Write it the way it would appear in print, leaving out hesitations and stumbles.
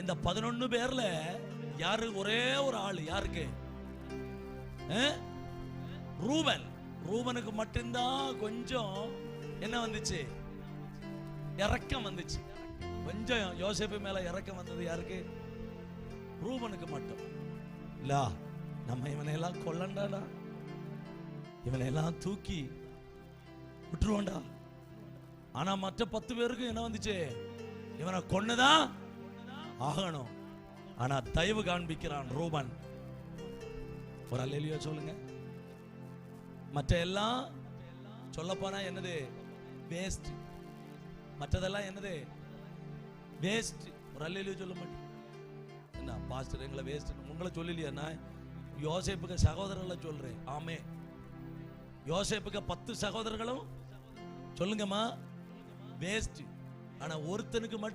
இந்த 11 பேர்ல யாரு ஒரே ஒரு ஆள்? யாருக்கு? ரூபன். ரூபனுக்கு மட்டும்தான் கொஞ்சம் என்ன வந்துச்சு? இரக்கம் வந்துச்சு. கொஞ்சம் யோசேப்பு மேல இரக்கம் வந்தது யாருக்கு? ரூபனுக்கு மட்டும். இல்ல நம்ம இவனையெல்லாம் கொல்லண்டாடா, இவனையெல்லாம் தூக்கி விட்டுருவோண்டா. ஆனா மற்ற 10 பேருக்கு என்ன வந்துச்சு? இவனை கொன்னுதான் ஆகணும். ஆனா தயவு காண்பிக்கிறான் ரூபன். ஒரு அல்லேலூயா சொல்லுங்க. மற்ற எல்லாம் சொல்ல போனா என்னது? வேஸ்ட். மற்றதெல்லாம் என்னது? வேஸ்ட். ஒரு அல்லேலூயா சொல்ல மாட்டேன். என்ன பாஸ்டர் எங்களை வேஸ்ட் உங்களை சொல்லலையா? நான் யோசேப்புக்கு சகோதரர்களை சொல்றேன். ஆமே, யோசேப்புக்கு 10 சகோதரர்களும் சொல்லுங்கம்மா வேஸ்ட். ஆனா ஒருத்தனுக்கு மட்டும்